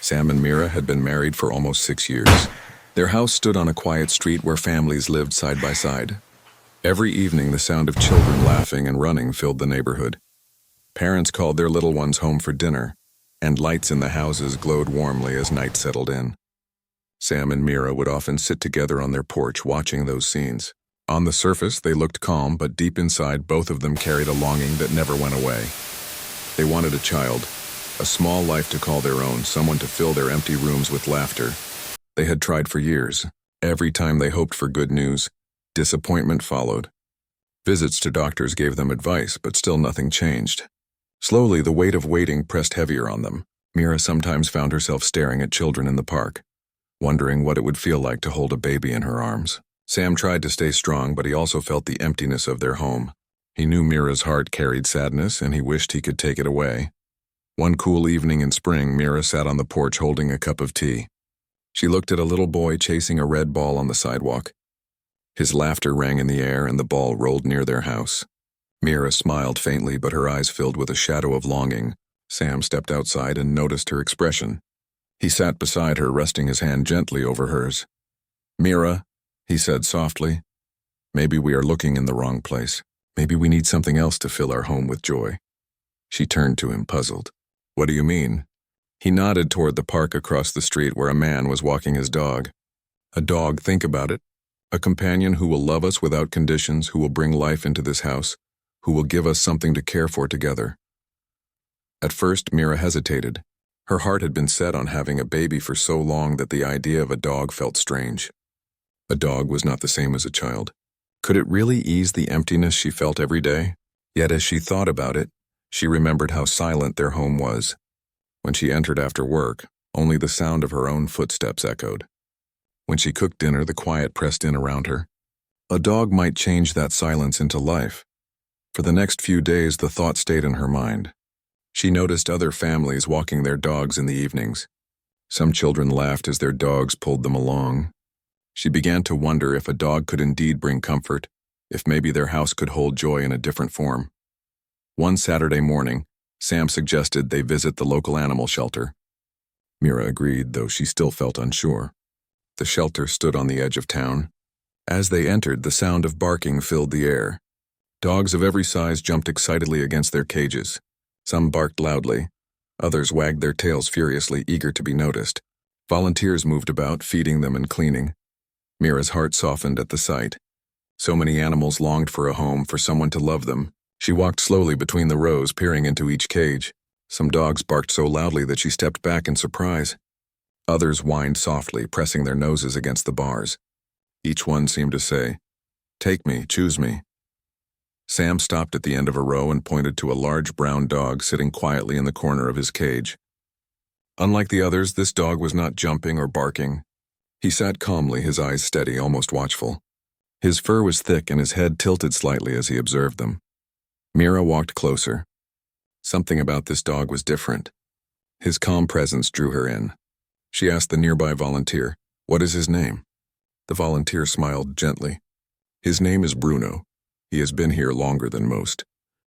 Sam and Mira had been married for almost 6 years. Their house stood on a quiet street where families lived side by side. Every evening, the sound of children laughing and running filled the neighborhood. Parents called their little ones home for dinner, and lights in the houses glowed warmly as night settled in. Sam and Mira would often sit together on their porch watching those scenes. On the surface, they looked calm, but deep inside, both of them carried a longing that never went away. They wanted a child, a small life to call their own, someone to fill their empty rooms with laughter. They had tried for years. Every time they hoped for good news, disappointment followed. Visits to doctors gave them advice, but still nothing changed. Slowly, the weight of waiting pressed heavier on them. Mira sometimes found herself staring at children in the park, wondering what it would feel like to hold a baby in her arms. Sam tried to stay strong, but he also felt the emptiness of their home. He knew Mira's heart carried sadness, and he wished he could take it away. One cool evening in spring, Mira sat on the porch holding a cup of tea. She looked at a little boy chasing a red ball on the sidewalk. His laughter rang in the air, and the ball rolled near their house. Mira smiled faintly, but her eyes filled with a shadow of longing. Sam stepped outside and noticed her expression. He sat beside her, resting his hand gently over hers. "Mira," he said softly, "maybe we are looking in the wrong place. Maybe we need something else to fill our home with joy." She turned to him, puzzled. "What do you mean?" He nodded toward the park across the street where a man was walking his dog. "A dog, think about it. A companion who will love us without conditions, who will bring life into this house, who will give us something to care for together." At first, Mira hesitated. Her heart had been set on having a baby for so long that the idea of a dog felt strange. A dog was not the same as a child. Could it really ease the emptiness she felt every day? Yet as she thought about it, she remembered how silent their home was. When she entered after work, only the sound of her own footsteps echoed. When she cooked dinner, the quiet pressed in around her. A dog might change that silence into life. For the next few days, the thought stayed in her mind. She noticed other families walking their dogs in the evenings. Some children laughed as their dogs pulled them along. She began to wonder if a dog could indeed bring comfort, if maybe their house could hold joy in a different form. One Saturday morning, Sam suggested they visit the local animal shelter. Mira agreed, though she still felt unsure. The shelter stood on the edge of town. As they entered, the sound of barking filled the air. Dogs of every size jumped excitedly against their cages. Some barked loudly. Others wagged their tails furiously, eager to be noticed. Volunteers moved about, feeding them and cleaning. Mira's heart softened at the sight. So many animals longed for a home, for someone to love them. She walked slowly between the rows, peering into each cage. Some dogs barked so loudly that she stepped back in surprise. Others whined softly, pressing their noses against the bars. Each one seemed to say, "Take me, choose me." Sam stopped at the end of a row and pointed to a large brown dog sitting quietly in the corner of his cage. Unlike the others, this dog was not jumping or barking. He sat calmly, his eyes steady, almost watchful. His fur was thick and his head tilted slightly as he observed them. Mira walked closer. Something about this dog was different. His calm presence drew her in. She asked the nearby volunteer, "What is his name?" The volunteer smiled gently. "His name is Bruno. He has been here longer than most.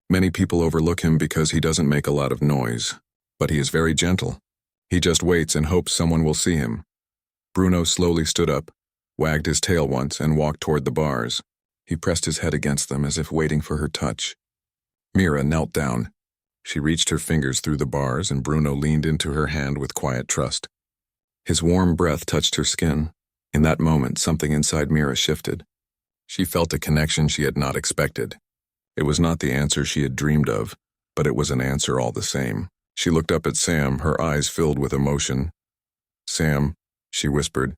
Many people overlook him because he doesn't make a lot of noise, but he is very gentle. He just waits and hopes someone will see him." Bruno slowly stood up, wagged his tail once, and walked toward the bars. He pressed his head against them as if waiting for her touch. Mira knelt down. She reached her fingers through the bars, and Bruno leaned into her hand with quiet trust. His warm breath touched her skin. In that moment, something inside Mira shifted. She felt a connection she had not expected. It was not the answer she had dreamed of, but it was an answer all the same. She looked up at Sam, her eyes filled with emotion. "Sam," she whispered,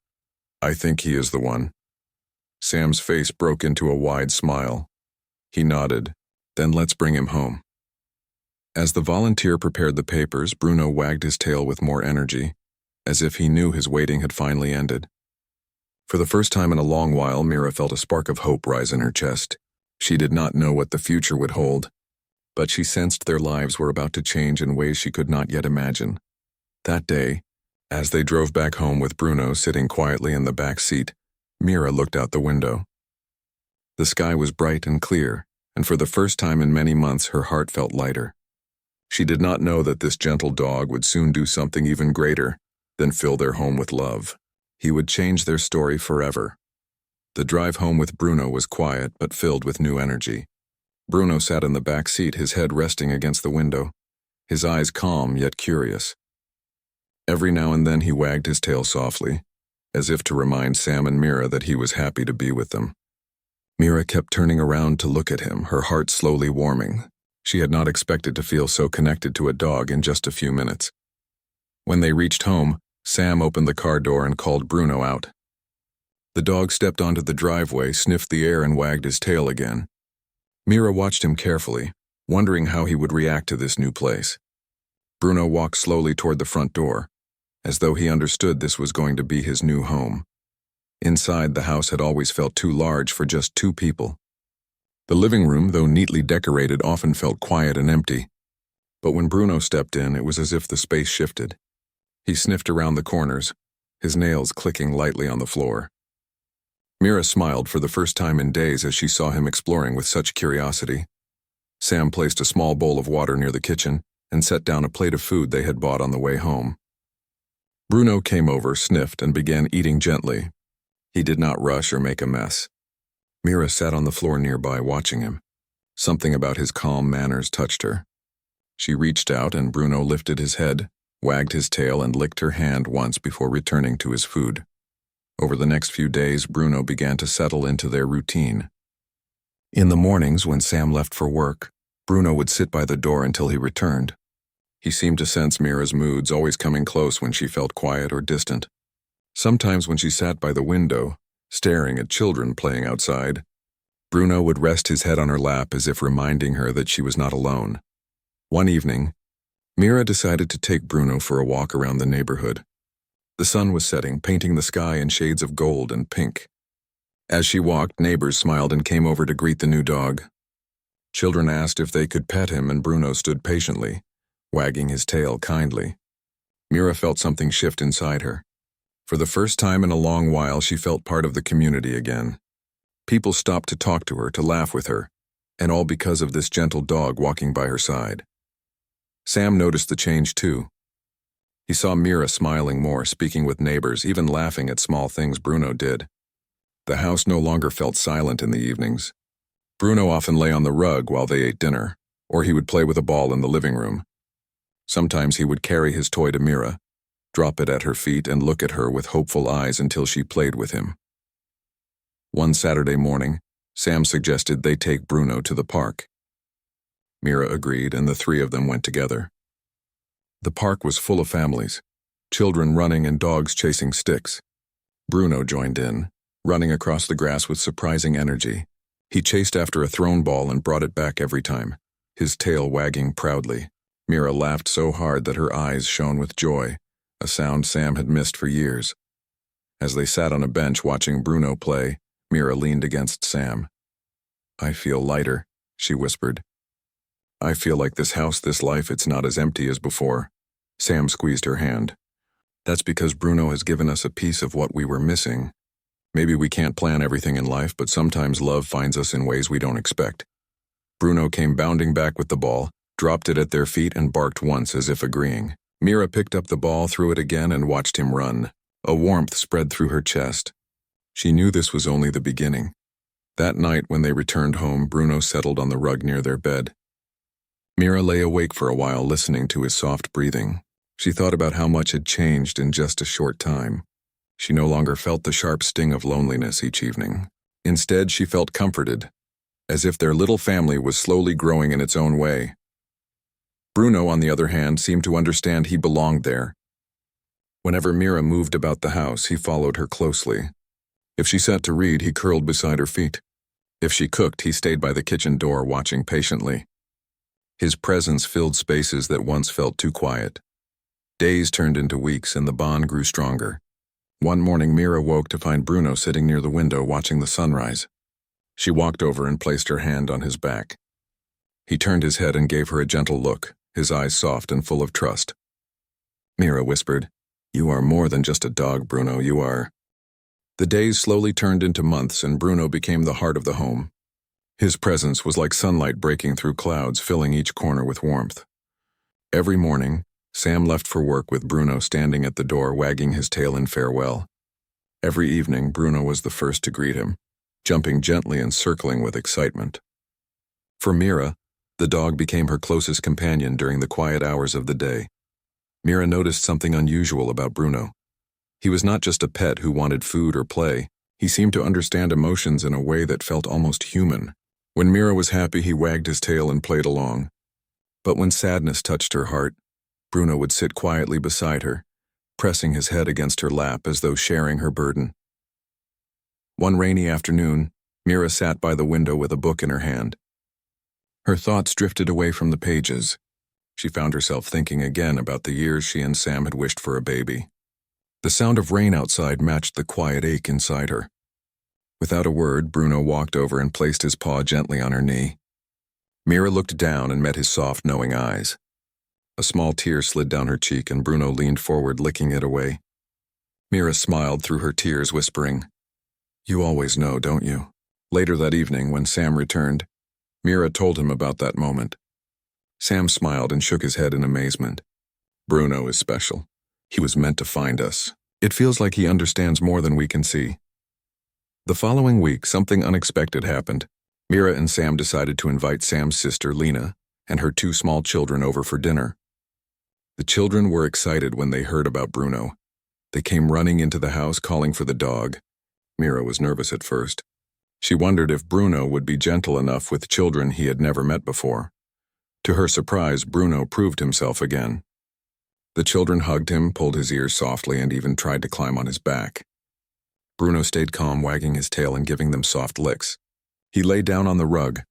"I think he is the one." Sam's face broke into a wide smile. He nodded. "Then let's bring him home." As the volunteer prepared the papers, Bruno wagged his tail with more energy, as if he knew his waiting had finally ended. For the first time in a long while, Mira felt a spark of hope rise in her chest. She did not know what the future would hold, but she sensed their lives were about to change in ways she could not yet imagine. That day, as they drove back home with Bruno sitting quietly in the back seat, Mira looked out the window. The sky was bright and clear, and for the first time in many months her heart felt lighter. She did not know that this gentle dog would soon do something even greater, then fill their home with love. He would change their story forever. The drive home with Bruno was quiet but filled with new energy. Bruno sat in the back seat, his head resting against the window, his eyes calm yet curious. Every now and then he wagged his tail softly, as if to remind Sam and Mira that he was happy to be with them. Mira kept turning around to look at him, her heart slowly warming. She had not expected to feel so connected to a dog in just a few minutes. When they reached home, Sam opened the car door and called Bruno out. The dog stepped onto the driveway, sniffed the air, and wagged his tail again. Mira watched him carefully, wondering how he would react to this new place. Bruno walked slowly toward the front door, as though he understood this was going to be his new home. Inside, the house had always felt too large for just two people. The living room, though neatly decorated, often felt quiet and empty. But when Bruno stepped in, it was as if the space shifted. He sniffed around the corners, his nails clicking lightly on the floor. Mira smiled for the first time in days as she saw him exploring with such curiosity. Sam placed a small bowl of water near the kitchen and set down a plate of food they had bought on the way home. Bruno came over, sniffed, and began eating gently. He did not rush or make a mess. Mira sat on the floor nearby, watching him. Something about his calm manners touched her. She reached out, and Bruno lifted his head, wagged his tail, and licked her hand once before returning to his food. Over the next few days, Bruno began to settle into their routine. In the mornings, when Sam left for work, Bruno would sit by the door until he returned. He seemed to sense Mira's moods, always coming close when she felt quiet or distant. Sometimes when she sat by the window, staring at children playing outside, Bruno would rest his head on her lap as if reminding her that she was not alone. One evening, Mira decided to take Bruno for a walk around the neighborhood. The sun was setting, painting the sky in shades of gold and pink. As she walked, neighbors smiled and came over to greet the new dog. Children asked if they could pet him, and Bruno stood patiently, wagging his tail kindly. Mira felt something shift inside her. For the first time in a long while, she felt part of the community again. People stopped to talk to her, to laugh with her, and all because of this gentle dog walking by her side. Sam noticed the change too. He saw Mira smiling more, speaking with neighbors, even laughing at small things Bruno did. The house no longer felt silent in the evenings. Bruno often lay on the rug while they ate dinner, or he would play with a ball in the living room. Sometimes he would carry his toy to Mira, drop it at her feet, and look at her with hopeful eyes until she played with him. One Saturday morning, Sam suggested they take Bruno to the park. Mira agreed, and the three of them went together. The park was full of families, children running and dogs chasing sticks. Bruno joined in, running across the grass with surprising energy. He chased after a thrown ball and brought it back every time, his tail wagging proudly. Mira laughed so hard that her eyes shone with joy, a sound Sam had missed for years. As they sat on a bench watching Bruno play, Mira leaned against Sam. "I feel lighter," she whispered. "I feel like this house, this life, it's not as empty as before." Sam squeezed her hand. "That's because Bruno has given us a piece of what we were missing. Maybe we can't plan everything in life, but sometimes love finds us in ways we don't expect." Bruno came bounding back with the ball, dropped it at their feet, and barked once as if agreeing. Mira picked up the ball, threw it again, and watched him run. A warmth spread through her chest. She knew this was only the beginning. That night, when they returned home, Bruno settled on the rug near their bed. Mira lay awake for a while, listening to his soft breathing. She thought about how much had changed in just a short time. She no longer felt the sharp sting of loneliness each evening. Instead, she felt comforted, as if their little family was slowly growing in its own way. Bruno, on the other hand, seemed to understand he belonged there. Whenever Mira moved about the house, he followed her closely. If she sat to read, he curled beside her feet. If she cooked, he stayed by the kitchen door, watching patiently. His presence filled spaces that once felt too quiet. Days turned into weeks, and the bond grew stronger. One morning, Mira woke to find Bruno sitting near the window watching the sunrise. She walked over and placed her hand on his back. He turned his head and gave her a gentle look, his eyes soft and full of trust. Mira whispered, "You are more than just a dog, Bruno, you are." The days slowly turned into months, and Bruno became the heart of the home. His presence was like sunlight breaking through clouds, filling each corner with warmth. Every morning, Sam left for work with Bruno standing at the door wagging his tail in farewell. Every evening, Bruno was the first to greet him, jumping gently and circling with excitement. For Mira, the dog became her closest companion during the quiet hours of the day. Mira noticed something unusual about Bruno. He was not just a pet who wanted food or play. He seemed to understand emotions in a way that felt almost human. When Mira was happy, he wagged his tail and played along. But when sadness touched her heart, Bruno would sit quietly beside her, pressing his head against her lap as though sharing her burden. One rainy afternoon, Mira sat by the window with a book in her hand. Her thoughts drifted away from the pages. She found herself thinking again about the years she and Sam had wished for a baby. The sound of rain outside matched the quiet ache inside her. Without a word, Bruno walked over and placed his paw gently on her knee. Mira looked down and met his soft, knowing eyes. A small tear slid down her cheek and Bruno leaned forward, licking it away. Mira smiled through her tears, whispering, "You always know, don't you?" Later that evening, when Sam returned, Mira told him about that moment. Sam smiled and shook his head in amazement. "Bruno is special. He was meant to find us. It feels like he understands more than we can see." The following week, something unexpected happened. Mira and Sam decided to invite Sam's sister, Lena, and her 2 small children over for dinner. The children were excited when they heard about Bruno. They came running into the house calling for the dog. Mira was nervous at first. She wondered if Bruno would be gentle enough with children he had never met before. To her surprise, Bruno proved himself again. The children hugged him, pulled his ears softly, and even tried to climb on his back. Bruno stayed calm, wagging his tail and giving them soft licks. He lay down on the rug,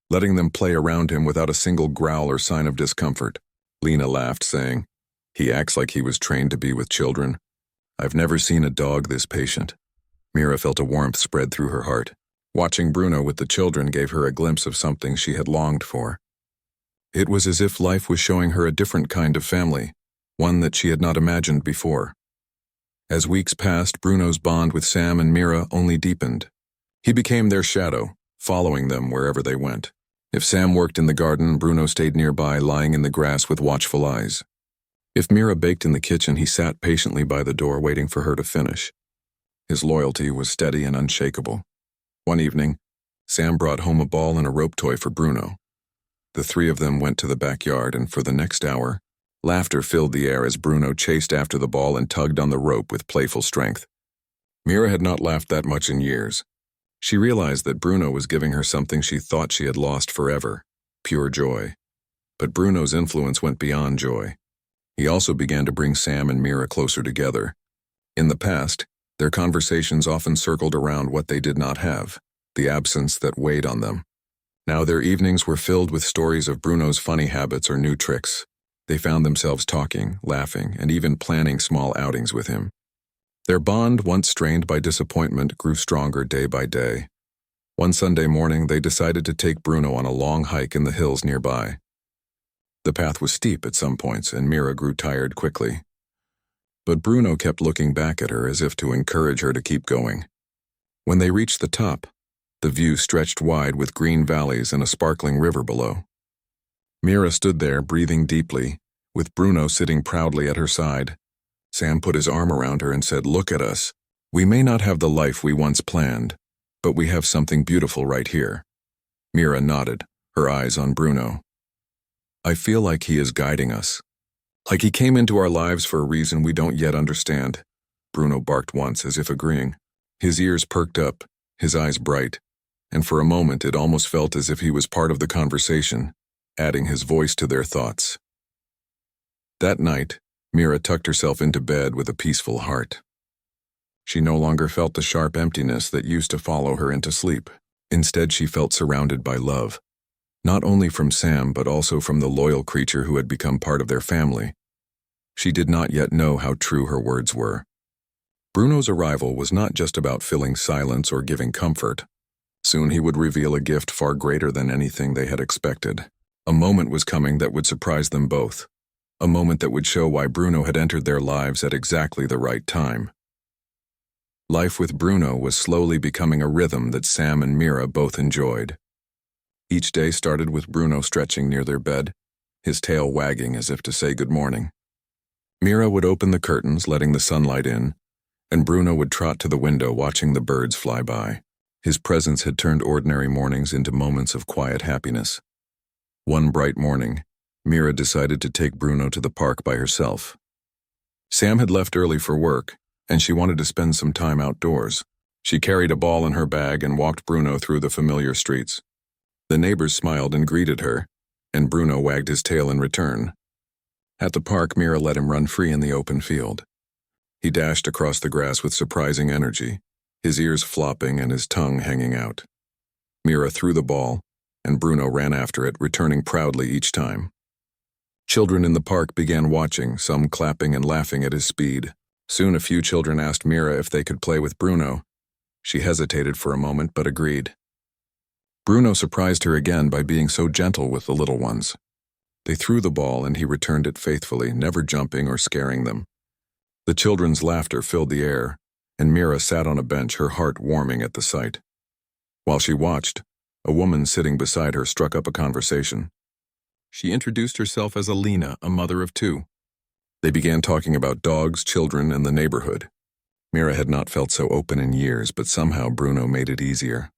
letting them play around him without a single growl or sign of discomfort. Lena laughed, saying, "He acts like he was trained to be with children. I've never seen a dog this patient." Mira felt a warmth spread through her heart. Watching Bruno with the children gave her a glimpse of something she had longed for. It was as if life was showing her a different kind of family, one that she had not imagined before. As weeks passed, Bruno's bond with Sam and Mira only deepened. He became their shadow, following them wherever they went. If Sam worked in the garden, Bruno stayed nearby, lying in the grass with watchful eyes. If Mira baked in the kitchen, he sat patiently by the door waiting for her to finish. His loyalty was steady and unshakable. One evening, Sam brought home a ball and a rope toy for Bruno. The 3 of them went to the backyard, and for the next hour, laughter filled the air as Bruno chased after the ball and tugged on the rope with playful strength. Mira had not laughed that much in years. She realized that Bruno was giving her something she thought she had lost forever, pure joy. But Bruno's influence went beyond joy. He also began to bring Sam and Mira closer together. In the past, their conversations often circled around what they did not have, the absence that weighed on them. Now their evenings were filled with stories of Bruno's funny habits or new tricks. They found themselves talking, laughing, and even planning small outings with him. Their bond, once strained by disappointment, grew stronger day by day. One Sunday morning, they decided to take Bruno on a long hike in the hills nearby. The path was steep at some points, and Mira grew tired quickly. But Bruno kept looking back at her as if to encourage her to keep going. When they reached the top, the view stretched wide with green valleys and a sparkling river below. Mira stood there, breathing deeply, with Bruno sitting proudly at her side. Sam put his arm around her and said, "Look at us. We may not have the life we once planned, but we have something beautiful right here." Mira nodded, her eyes on Bruno. "I feel like he is guiding us. Like he came into our lives for a reason we don't yet understand." Bruno barked once, as if agreeing. His ears perked up, his eyes bright, and for a moment it almost felt as if he was part of the conversation, adding his voice to their thoughts. That night, Mira tucked herself into bed with a peaceful heart. She no longer felt the sharp emptiness that used to follow her into sleep. Instead, she felt surrounded by love, not only from Sam but also from the loyal creature who had become part of their family. She did not yet know how true her words were. Bruno's arrival was not just about filling silence or giving comfort. Soon he would reveal a gift far greater than anything they had expected. A moment was coming that would surprise them both. A moment that would show why Bruno had entered their lives at exactly the right time. Life with Bruno was slowly becoming a rhythm that Sam and Mira both enjoyed. Each day started with Bruno stretching near their bed, his tail wagging as if to say good morning. Mira would open the curtains, letting the sunlight in, and Bruno would trot to the window watching the birds fly by. His presence had turned ordinary mornings into moments of quiet happiness. One bright morning, Mira decided to take Bruno to the park by herself. Sam had left early for work, and she wanted to spend some time outdoors. She carried a ball in her bag and walked Bruno through the familiar streets. The neighbors smiled and greeted her, and Bruno wagged his tail in return. At the park, Mira let him run free in the open field. He dashed across the grass with surprising energy, his ears flopping and his tongue hanging out. Mira threw the ball, and Bruno ran after it, returning proudly each time. Children in the park began watching, some clapping and laughing at his speed. Soon a few children asked Mira if they could play with Bruno. She hesitated for a moment but agreed. Bruno surprised her again by being so gentle with the little ones. They threw the ball and he returned it faithfully, never jumping or scaring them. The children's laughter filled the air, and Mira sat on a bench, her heart warming at the sight. While she watched, a woman sitting beside her struck up a conversation. She introduced herself as Alina, a mother of 2. They began talking about dogs, children, and the neighborhood. Mira had not felt so open in years, but somehow Bruno made it easier.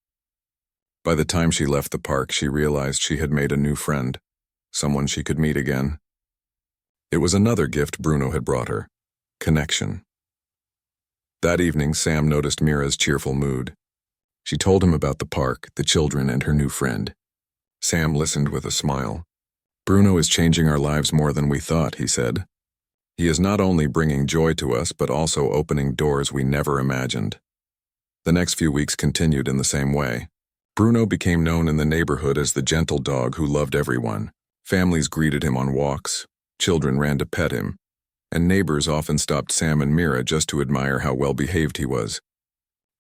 By the time she left the park, she realized she had made a new friend, someone she could meet again. It was another gift Bruno had brought her: connection. That evening, Sam noticed Mira's cheerful mood. She told him about the park, the children, and her new friend. Sam listened with a smile. "Bruno is changing our lives more than we thought," he said. "He is not only bringing joy to us, but also opening doors we never imagined." The next few weeks continued in the same way. Bruno became known in the neighborhood as the gentle dog who loved everyone. Families greeted him on walks, children ran to pet him, and neighbors often stopped Sam and Mira just to admire how well-behaved he was.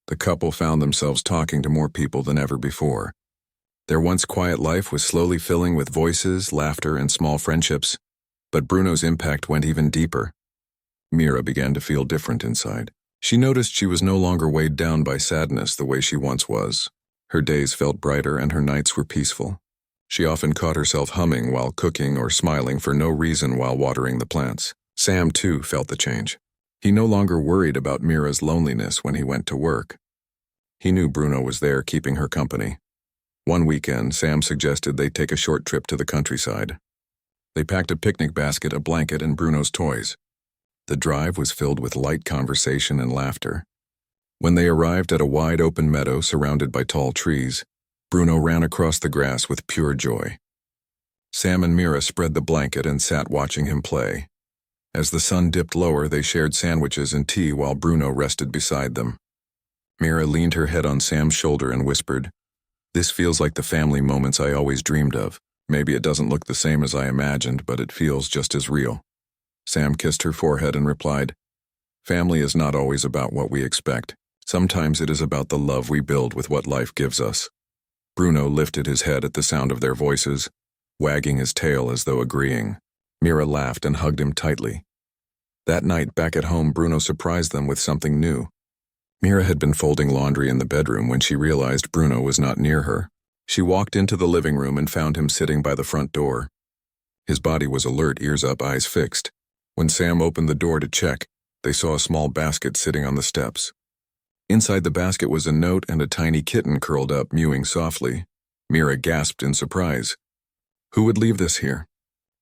The couple found themselves talking to more people than ever before. Their once quiet life was slowly filling with voices, laughter, and small friendships, but Bruno's impact went even deeper. Mira began to feel different inside. She noticed she was no longer weighed down by sadness the way she once was. Her days felt brighter and her nights were peaceful. She often caught herself humming while cooking or smiling for no reason while watering the plants. Sam, too, felt the change. He no longer worried about Mira's loneliness when he went to work. He knew Bruno was there keeping her company. One weekend, Sam suggested they take a short trip to the countryside. They packed a picnic basket, a blanket, and Bruno's toys. The drive was filled with light conversation and laughter. When they arrived at a wide open meadow surrounded by tall trees, Bruno ran across the grass with pure joy. Sam and Mira spread the blanket and sat watching him play. As the sun dipped lower, they shared sandwiches and tea while Bruno rested beside them. Mira leaned her head on Sam's shoulder and whispered, "This feels like the family moments I always dreamed of. Maybe it doesn't look the same as I imagined, but it feels just as real." Sam kissed her forehead and replied, "Family is not always about what we expect. Sometimes it is about the love we build with what life gives us." Bruno lifted his head at the sound of their voices, wagging his tail as though agreeing. Mira laughed and hugged him tightly. That night, back at home, Bruno surprised them with something new. Mira had been folding laundry in the bedroom when she realized Bruno was not near her. She walked into the living room and found him sitting by the front door. His body was alert, ears up, eyes fixed. When Sam opened the door to check, they saw a small basket sitting on the steps. Inside the basket was a note and a tiny kitten curled up, mewing softly. Mira gasped in surprise. "Who would leave this here?"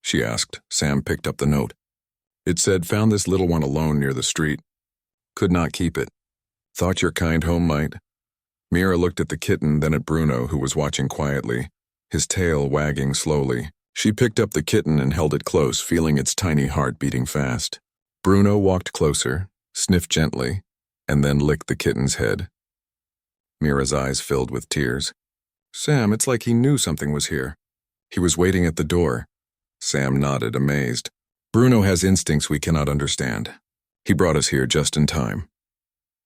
she asked. Sam picked up the note. It said, "Found this little one alone near the street. Could not keep it. Thought your kind home might." Mira looked at the kitten, then at Bruno, who was watching quietly, his tail wagging slowly. She picked up the kitten and held it close, feeling its tiny heart beating fast. Bruno walked closer, sniffed gently, and then licked the kitten's head. Mira's eyes filled with tears. "Sam, it's like he knew something was here. He was waiting at the door." Sam nodded, amazed. "Bruno has instincts we cannot understand. He brought us here just in time."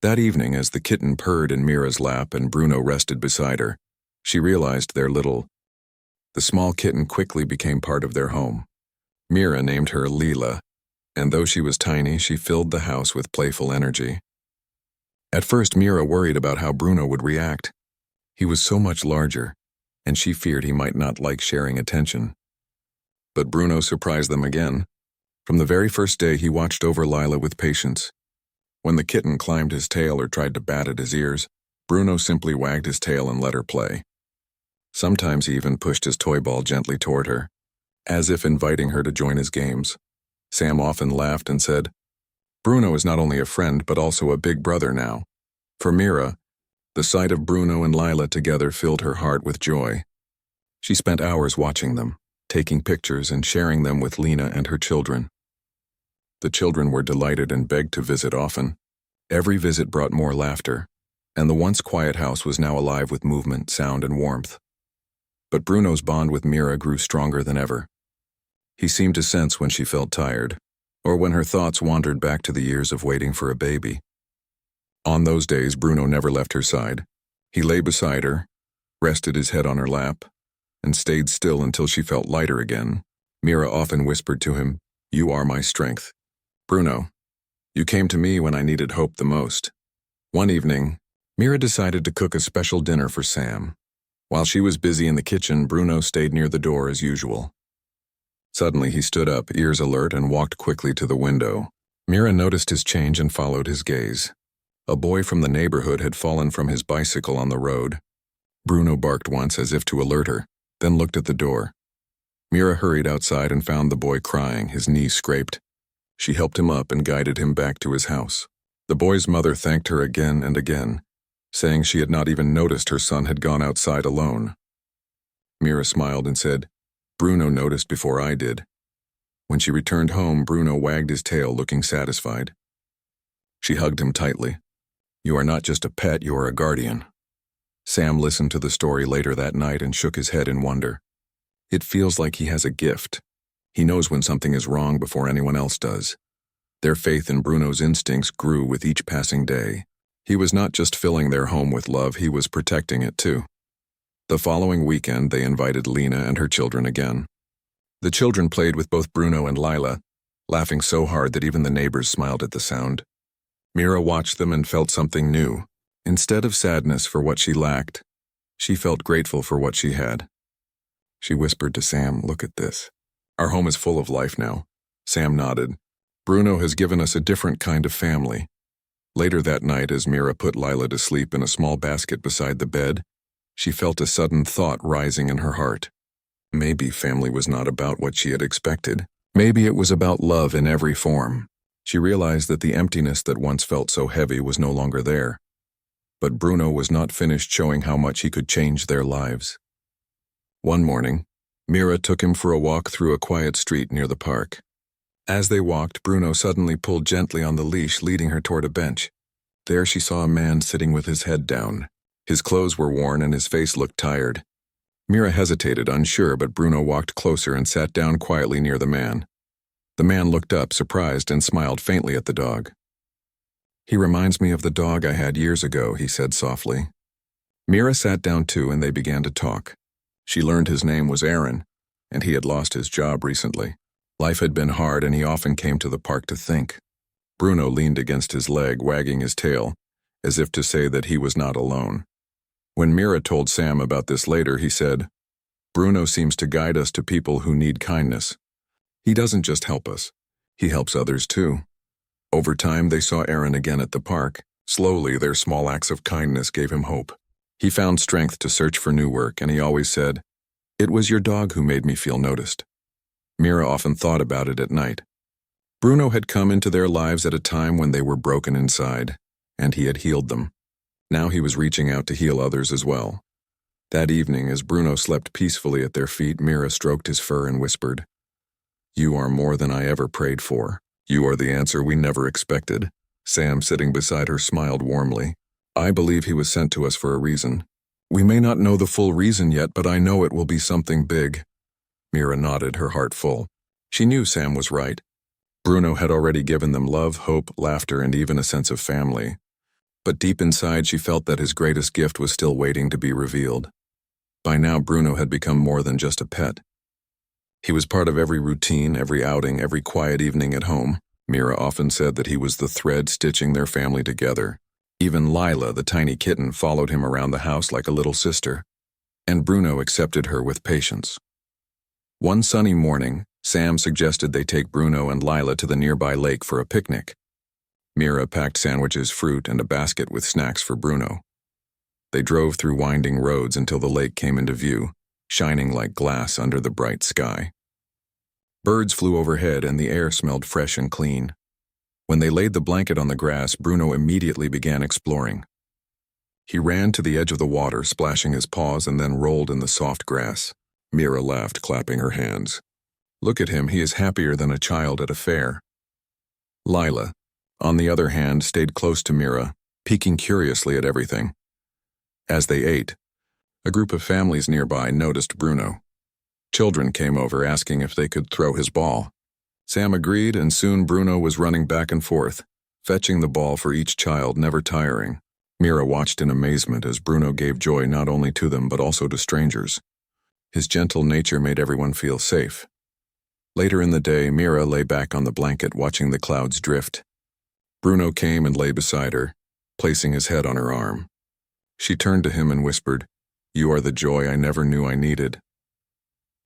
That evening, as the kitten purred in Mira's lap and Bruno rested beside her, she realized the small kitten quickly became part of their home. Mira named her Leela, and though she was tiny, she filled the house with playful energy. At first, Mira worried about how Bruno would react. He was so much larger, and she feared he might not like sharing attention. But Bruno surprised them again. From the very first day, he watched over Lila with patience. When the kitten climbed his tail or tried to bat at his ears, Bruno simply wagged his tail and let her play. Sometimes he even pushed his toy ball gently toward her, as if inviting her to join his games. Sam often laughed and said, "Bruno is not only a friend but also a big brother now." For Mira, the sight of Bruno and Lila together filled her heart with joy. She spent hours watching them, taking pictures and sharing them with Lena and her children. The children were delighted and begged to visit often. Every visit brought more laughter, and the once quiet house was now alive with movement, sound, and warmth. But Bruno's bond with Mira grew stronger than ever. He seemed to sense when she felt tired, or when her thoughts wandered back to the years of waiting for a baby. On those days, Bruno never left her side. He lay beside her, rested his head on her lap, and stayed still until she felt lighter again. Mira often whispered to him, "You are my strength. Bruno, you came to me when I needed hope the most." One evening, Mira decided to cook a special dinner for Sam. While she was busy in the kitchen, Bruno stayed near the door as usual. Suddenly he stood up, ears alert, and walked quickly to the window. Mira noticed his change and followed his gaze. A boy from the neighborhood had fallen from his bicycle on the road. Bruno barked once as if to alert her, then looked at the door. Mira hurried outside and found the boy crying, his knees scraped. She helped him up and guided him back to his house. The boy's mother thanked her again and again, saying she had not even noticed her son had gone outside alone. Mira smiled and said, "Bruno noticed before I did." When she returned home, Bruno wagged his tail, looking satisfied. She hugged him tightly. "You are not just a pet, you are a guardian." Sam listened to the story later that night and shook his head in wonder. It feels like he has a gift. He knows when something is wrong before anyone else does. Their faith in Bruno's instincts grew with each passing day. He was not just filling their home with love, he was protecting it too. The following weekend, they invited Lena and her children again. The children played with both Bruno and Lila, laughing so hard that even the neighbors smiled at the sound. Mira watched them and felt something new. Instead of sadness for what she lacked, she felt grateful for what she had. She whispered to Sam, "Look at this. Our home is full of life now." Sam nodded. "Bruno has given us a different kind of family." Later that night, as Mira put Lila to sleep in a small basket beside the bed, she felt a sudden thought rising in her heart. Maybe family was not about what she had expected. Maybe it was about love in every form. She realized that the emptiness that once felt so heavy was no longer there. But Bruno was not finished showing how much he could change their lives. One morning, Mira took him for a walk through a quiet street near the park. As they walked, Bruno suddenly pulled gently on the leash, leading her toward a bench. There she saw a man sitting with his head down. His clothes were worn and his face looked tired. Mira hesitated, unsure, but Bruno walked closer and sat down quietly near the man. The man looked up, surprised, and smiled faintly at the dog. "He reminds me of the dog I had years ago," he said softly. Mira sat down too, and they began to talk. She learned his name was Aaron, and he had lost his job recently. Life had been hard, and he often came to the park to think. Bruno leaned against his leg, wagging his tail, as if to say that he was not alone. When Mira told Sam about this later, he said, "Bruno seems to guide us to people who need kindness. He doesn't just help us, he helps others too." Over time, they saw Aaron again at the park. Slowly, their small acts of kindness gave him hope. He found strength to search for new work, and he always said, "It was your dog who made me feel noticed." Mira often thought about it at night. Bruno had come into their lives at a time when they were broken inside, and he had healed them. Now he was reaching out to heal others as well. That evening, as Bruno slept peacefully at their feet, Mira stroked his fur and whispered, "You are more than I ever prayed for. You are the answer we never expected." Sam, sitting beside her, smiled warmly. "I believe he was sent to us for a reason. We may not know the full reason yet, but I know it will be something big." Mira nodded, her heart full. She knew Sam was right. Bruno had already given them love, hope, laughter, and even a sense of family. But deep inside, she felt that his greatest gift was still waiting to be revealed. By now, Bruno had become more than just a pet. He was part of every routine, every outing, every quiet evening at home. Mira often said that he was the thread stitching their family together. Even Lila, the tiny kitten, followed him around the house like a little sister. And Bruno accepted her with patience. One sunny morning, Sam suggested they take Bruno and Lila to the nearby lake for a picnic. Mira packed sandwiches, fruit, and a basket with snacks for Bruno. They drove through winding roads until the lake came into view, shining like glass under the bright sky. Birds flew overhead and the air smelled fresh and clean. When they laid the blanket on the grass, Bruno immediately began exploring. He ran to the edge of the water, splashing his paws, and then rolled in the soft grass. Mira laughed, clapping her hands. Look at him, he is happier than a child at a fair. Lila, on the other hand, stayed close to Mira, peeking curiously at everything. As they ate, a group of families nearby noticed Bruno. Children came over asking if they could throw his ball. Sam agreed, and soon Bruno was running back and forth, fetching the ball for each child, never tiring. Mira watched in amazement as Bruno gave joy not only to them but also to strangers. His gentle nature made everyone feel safe. Later in the day, Mira lay back on the blanket watching the clouds drift. Bruno came and lay beside her, placing his head on her arm. She turned to him and whispered, "You are the joy I never knew I needed."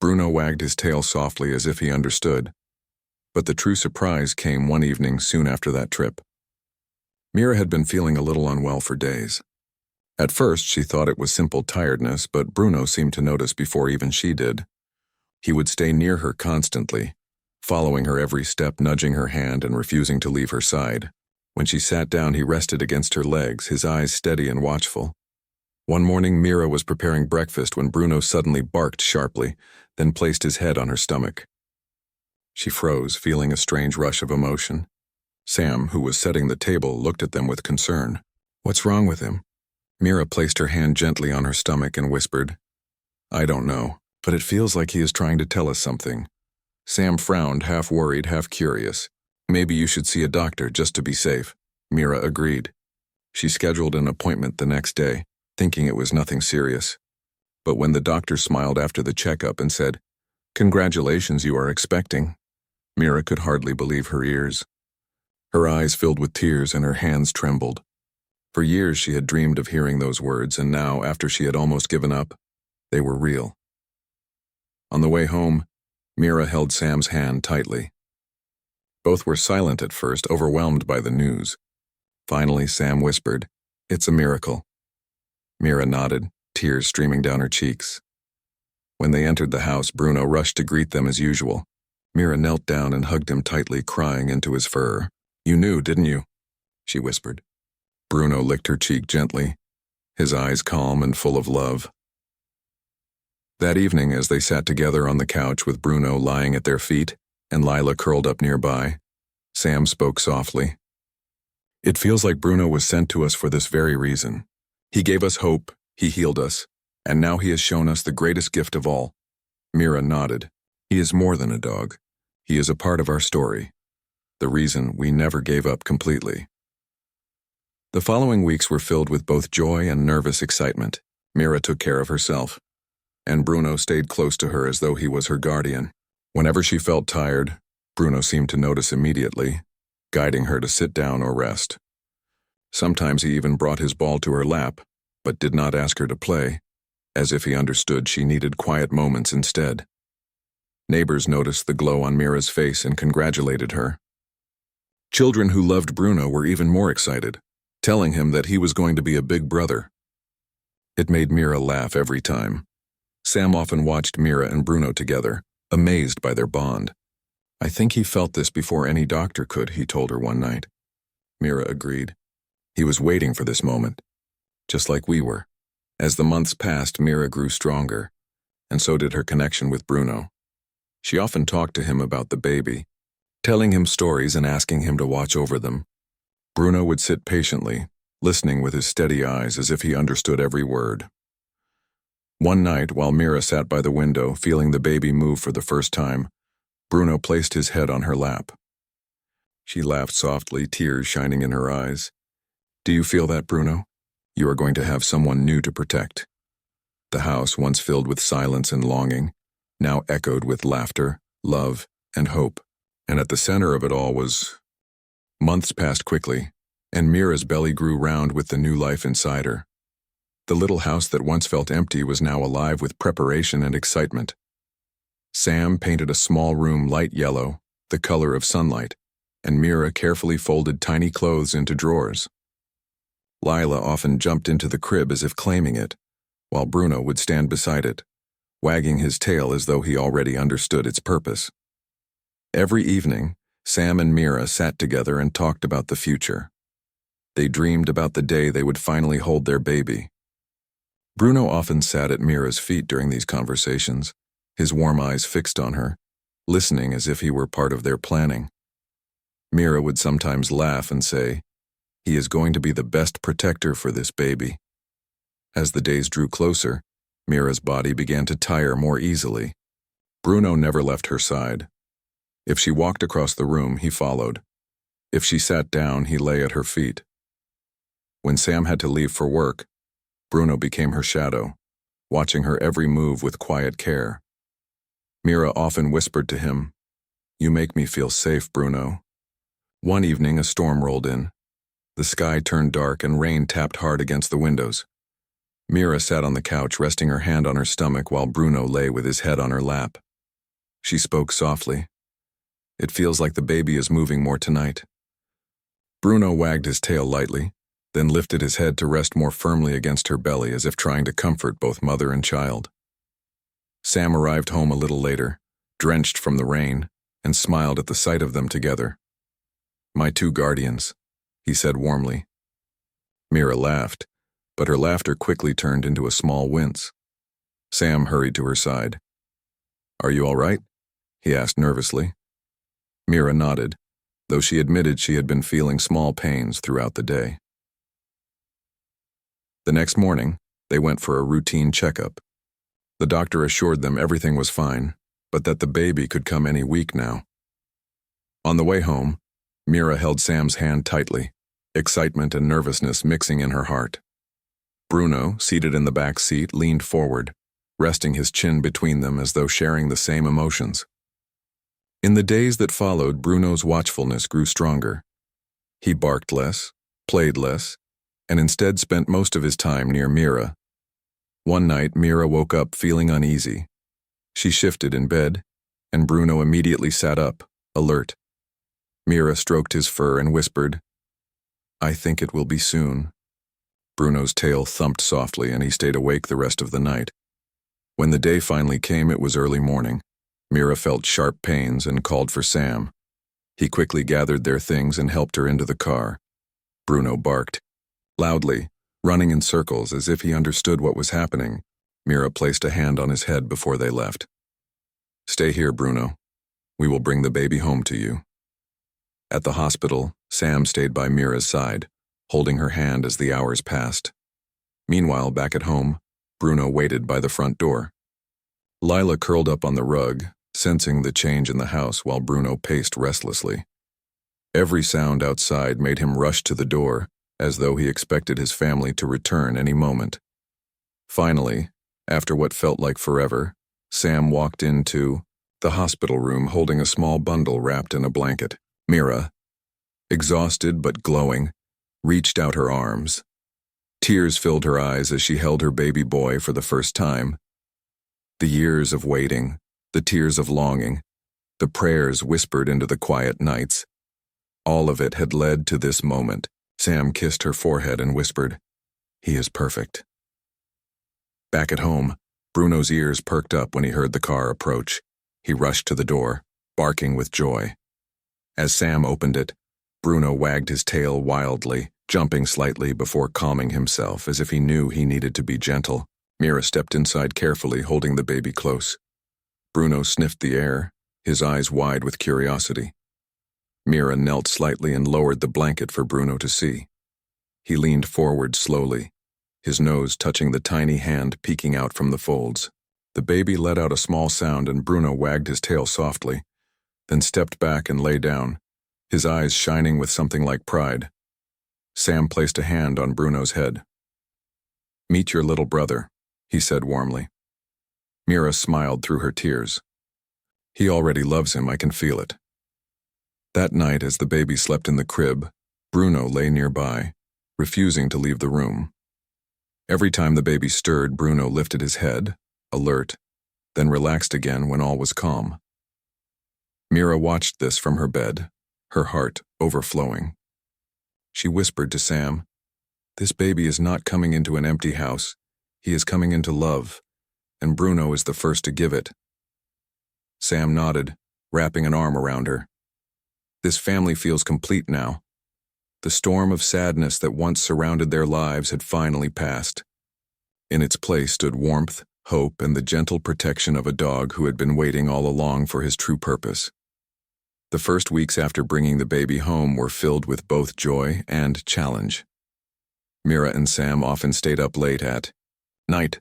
Bruno wagged his tail softly as if he understood. But the true surprise came one evening soon after that trip. Mira had been feeling a little unwell for days. At first, she thought it was simple tiredness, but Bruno seemed to notice before even she did. He would stay near her constantly, following her every step, nudging her hand and refusing to leave her side. When she sat down, he rested against her legs, his eyes steady and watchful. One morning, Mira was preparing breakfast when Bruno suddenly barked sharply, then placed his head on her stomach. She froze, feeling a strange rush of emotion. Sam, who was setting the table, looked at them with concern. "What's wrong with him?" Mira placed her hand gently on her stomach and whispered, "I don't know, but it feels like he is trying to tell us something." Sam frowned, half worried, half curious. "Maybe you should see a doctor just to be safe." Mira agreed. She scheduled an appointment the next day, thinking it was nothing serious. But when the doctor smiled after the checkup and said, "Congratulations, you are expecting," Mira could hardly believe her ears. Her eyes filled with tears and her hands trembled. For years she had dreamed of hearing those words, and now, after she had almost given up, they were real. On the way home, Mira held Sam's hand tightly. Both were silent at first, overwhelmed by the news. Finally, Sam whispered, "It's a miracle." Mira nodded, tears streaming down her cheeks. When they entered the house, Bruno rushed to greet them as usual. Mira knelt down and hugged him tightly, crying into his fur. "You knew, didn't you?" she whispered. Bruno licked her cheek gently, his eyes calm and full of love. That evening, as they sat together on the couch with Bruno lying at their feet and Lila curled up nearby, Sam spoke softly. "It feels like Bruno was sent to us for this very reason. He gave us hope, he healed us, and now he has shown us the greatest gift of all." Mira nodded. "He is more than a dog. He is a part of our story. The reason we never gave up completely." The following weeks were filled with both joy and nervous excitement. Mira took care of herself, and Bruno stayed close to her as though he was her guardian. Whenever she felt tired, Bruno seemed to notice immediately, guiding her to sit down or rest. Sometimes he even brought his ball to her lap, but did not ask her to play, as if he understood she needed quiet moments instead. Neighbors noticed the glow on Mira's face and congratulated her. Children who loved Bruno were even more excited, telling him that he was going to be a big brother. It made Mira laugh every time. Sam often watched Mira and Bruno together, amazed by their bond. "I think he felt this before any doctor could," he told her one night. Mira agreed. He was waiting for this moment, just like we were. As the months passed, Mira grew stronger, and so did her connection with Bruno. She often talked to him about the baby, telling him stories and asking him to watch over them. Bruno would sit patiently, listening with his steady eyes as if he understood every word. One night, while Mira sat by the window, feeling the baby move for the first time, Bruno placed his head on her lap. She laughed softly, tears shining in her eyes. "Do you feel that, Bruno? You are going to have someone new to protect." The house, once filled with silence and longing, now echoed with laughter, love, and hope. And at the center of it all was... Months passed quickly, and Mira's belly grew round with the new life inside her. The little house that once felt empty was now alive with preparation and excitement. Sam painted a small room light yellow, the color of sunlight, and Mira carefully folded tiny clothes into drawers. Lila often jumped into the crib as if claiming it, while Bruno would stand beside it, wagging his tail as though he already understood its purpose. Every evening, Sam and Mira sat together and talked about the future. They dreamed about the day they would finally hold their baby. Bruno often sat at Mira's feet during these conversations, his warm eyes fixed on her, listening as if he were part of their planning. Mira would sometimes laugh and say, "He is going to be the best protector for this baby." As the days drew closer, Mira's body began to tire more easily. Bruno never left her side. If she walked across the room, he followed. If she sat down, he lay at her feet. When Sam had to leave for work, Bruno became her shadow, watching her every move with quiet care. Mira often whispered to him, "You make me feel safe, Bruno." One evening, a storm rolled in. The sky turned dark and rain tapped hard against the windows. Mira sat on the couch, resting her hand on her stomach while Bruno lay with his head on her lap. She spoke softly. "It feels like the baby is moving more tonight." Bruno wagged his tail lightly, then lifted his head to rest more firmly against her belly as if trying to comfort both mother and child. Sam arrived home a little later, drenched from the rain, and smiled at the sight of them together. "My two guardians," he said warmly. Mira laughed, but her laughter quickly turned into a small wince. Sam hurried to her side. "Are you all right?" he asked nervously. Mira nodded, though she admitted she had been feeling small pains throughout the day. The next morning, they went for a routine checkup. The doctor assured them everything was fine, but that the baby could come any week now. On the way home, Mira held Sam's hand tightly, excitement and nervousness mixing in her heart. Bruno, seated in the back seat, leaned forward, resting his chin between them as though sharing the same emotions. In the days that followed, Bruno's watchfulness grew stronger. He barked less, played less, and instead spent most of his time near Mira. One night, Mira woke up feeling uneasy. She shifted in bed, and Bruno immediately sat up, alert. Mira stroked his fur and whispered, "I think it will be soon." Bruno's tail thumped softly, and he stayed awake the rest of the night. When the day finally came, it was early morning. Mira felt sharp pains and called for Sam. He quickly gathered their things and helped her into the car. Bruno barked loudly, running in circles as if he understood what was happening. Mira placed a hand on his head before they left. "Stay here, Bruno. We will bring the baby home to you." At the hospital, Sam stayed by Mira's side, holding her hand as the hours passed. Meanwhile, back at home, Bruno waited by the front door. Lila curled up on the rug, sensing the change in the house while Bruno paced restlessly. Every sound outside made him rush to the door, as though he expected his family to return any moment. Finally, after what felt like forever, Sam walked into the hospital room holding a small bundle wrapped in a blanket. Mira, exhausted but glowing, reached out her arms. Tears filled her eyes as she held her baby boy for the first time. The years of waiting, the tears of longing, the prayers whispered into the quiet nights, all of it had led to this moment. Sam kissed her forehead and whispered, "He is perfect." Back at home, Bruno's ears perked up when he heard the car approach. He rushed to the door, barking with joy. As Sam opened it, Bruno wagged his tail wildly, jumping slightly before calming himself as if he knew he needed to be gentle. Mira stepped inside carefully, holding the baby close. Bruno sniffed the air, his eyes wide with curiosity. Mira knelt slightly and lowered the blanket for Bruno to see. He leaned forward slowly, his nose touching the tiny hand peeking out from the folds. The baby let out a small sound and Bruno wagged his tail softly, then stepped back and lay down, his eyes shining with something like pride. Sam placed a hand on Bruno's head. "Meet your little brother," he said warmly. Mira smiled through her tears. "He already loves him, I can feel it." That night, as the baby slept in the crib, Bruno lay nearby, refusing to leave the room. Every time the baby stirred, Bruno lifted his head, alert, then relaxed again when all was calm. Mira watched this from her bed, her heart overflowing. She whispered to Sam, "This baby is not coming into an empty house. He is coming into love, and Bruno is the first to give it." Sam nodded, wrapping an arm around her. This family feels complete now. The storm of sadness that once surrounded their lives had finally passed. In its place stood warmth, hope, and the gentle protection of a dog who had been waiting all along for his true purpose. The first weeks after bringing the baby home were filled with both joy and challenge. Mira and Sam often stayed up late at night,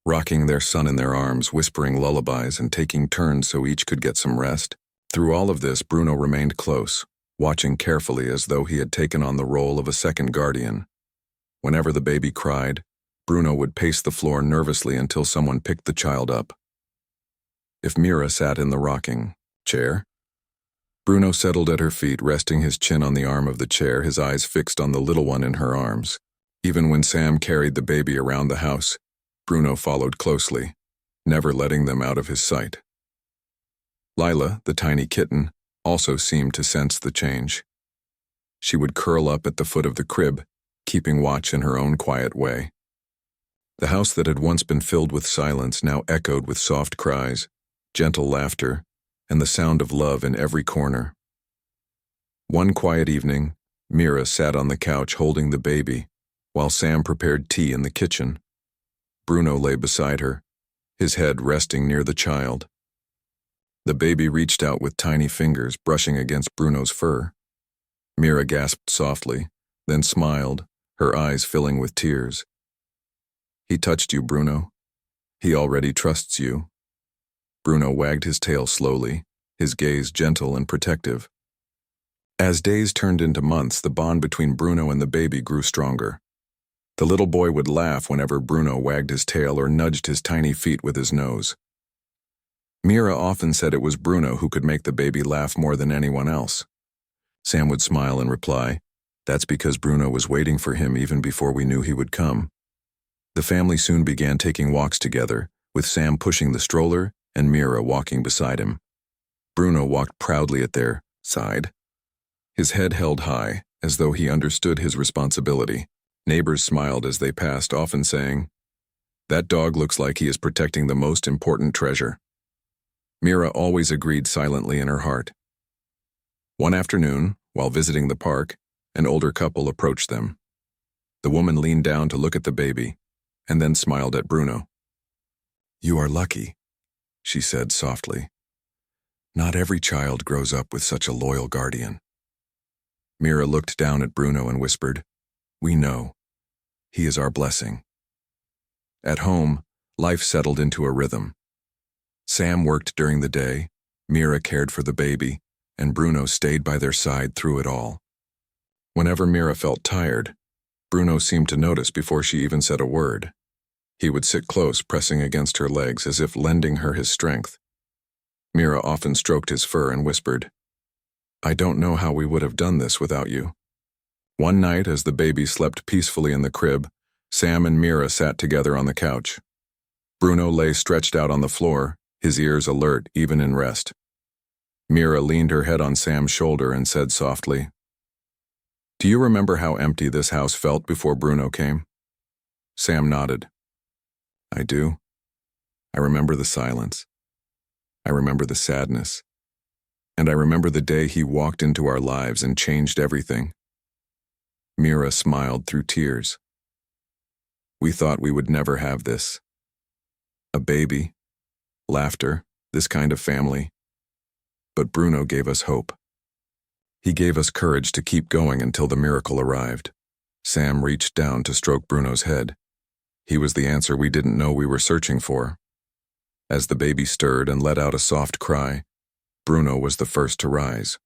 rocking their son in their arms, whispering lullabies, and taking turns so each could get some rest. Through all of this, Bruno remained close, watching carefully as though he had taken on the role of a second guardian. Whenever the baby cried, Bruno would pace the floor nervously until someone picked the child up. If Mira sat in the rocking chair, Bruno settled at her feet, resting his chin on the arm of the chair, his eyes fixed on the little one in her arms. Even when Sam carried the baby around the house, Bruno followed closely, never letting them out of his sight. Lila, the tiny kitten, also seemed to sense the change. She would curl up at the foot of the crib, keeping watch in her own quiet way. The house that had once been filled with silence now echoed with soft cries, gentle laughter, and the sound of love in every corner. One quiet evening, Mira sat on the couch holding the baby, while Sam prepared tea in the kitchen. Bruno lay beside her, his head resting near the child. The baby reached out with tiny fingers, brushing against Bruno's fur. Mira gasped softly, then smiled, her eyes filling with tears. "He touched you, Bruno. He already trusts you." Bruno wagged his tail slowly, his gaze gentle and protective. As days turned into months, the bond between Bruno and the baby grew stronger. The little boy would laugh whenever Bruno wagged his tail or nudged his tiny feet with his nose. Mira often said it was Bruno who could make the baby laugh more than anyone else. Sam would smile and reply, "That's because Bruno was waiting for him even before we knew he would come." The family soon began taking walks together, with Sam pushing the stroller and Mira walking beside him. Bruno walked proudly at their side, his head held high, as though he understood his responsibility. Neighbors smiled as they passed, often saying, "That dog looks like he is protecting the most important treasure." Mira always agreed silently in her heart. One afternoon, while visiting the park, an older couple approached them. The woman leaned down to look at the baby, and then smiled at Bruno. "You are lucky," she said softly. "Not every child grows up with such a loyal guardian." Mira looked down at Bruno and whispered, "We know. He is our blessing." At home, life settled into a rhythm. Sam worked during the day, Mira cared for the baby, and Bruno stayed by their side through it all. Whenever Mira felt tired, Bruno seemed to notice before she even said a word. He would sit close, pressing against her legs as if lending her his strength. Mira often stroked his fur and whispered, "I don't know how we would have done this without you." One night, as the baby slept peacefully in the crib, Sam and Mira sat together on the couch. Bruno lay stretched out on the floor, his ears alert even in rest. Mira leaned her head on Sam's shoulder and said softly, "Do you remember how empty this house felt before Bruno came?" Sam nodded. "I do. I remember the silence. I remember the sadness. And I remember the day he walked into our lives and changed everything." Mira smiled through tears. "We thought we would never have this. A baby, laughter, this kind of family. But Bruno gave us hope. He gave us courage to keep going until the miracle arrived." Sam reached down to stroke Bruno's head. He was the answer we didn't know we were searching for. As the baby stirred and let out a soft cry, Bruno was the first to rise.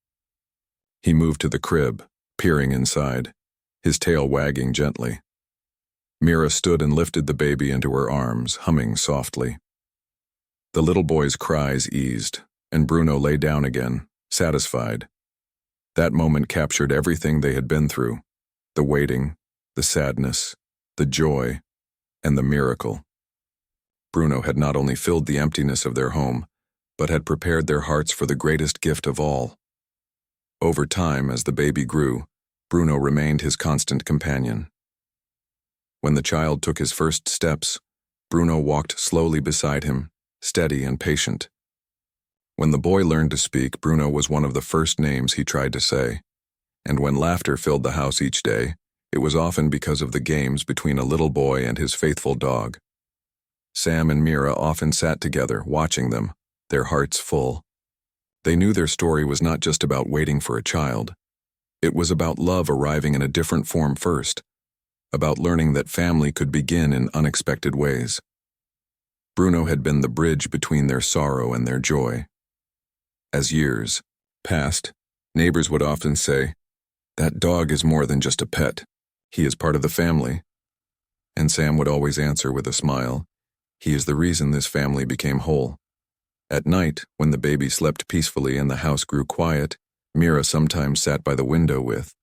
He moved to the crib, peering inside, his tail wagging gently. Mira stood and lifted the baby into her arms, humming softly. The little boy's cries eased, and Bruno lay down again, satisfied. That moment captured everything they had been through: the waiting, the sadness, the joy, and the miracle. Bruno had not only filled the emptiness of their home, but had prepared their hearts for the greatest gift of all. Over time, as the baby grew, Bruno remained his constant companion. When the child took his first steps, Bruno walked slowly beside him, steady and patient. When the boy learned to speak, Bruno was one of the first names he tried to say. And when laughter filled the house each day, it was often because of the games between a little boy and his faithful dog. Sam and Mira often sat together, watching them, their hearts full. They knew their story was not just about waiting for a child. It was about love arriving in a different form first, about learning that family could begin in unexpected ways. Bruno had been the bridge between their sorrow and their joy. As years passed, neighbors would often say, "That dog is more than just a pet. He is part of the family." And Sam would always answer with a smile, "He is the reason this family became whole." At night, when the baby slept peacefully and the house grew quiet, Mira sometimes sat by the window with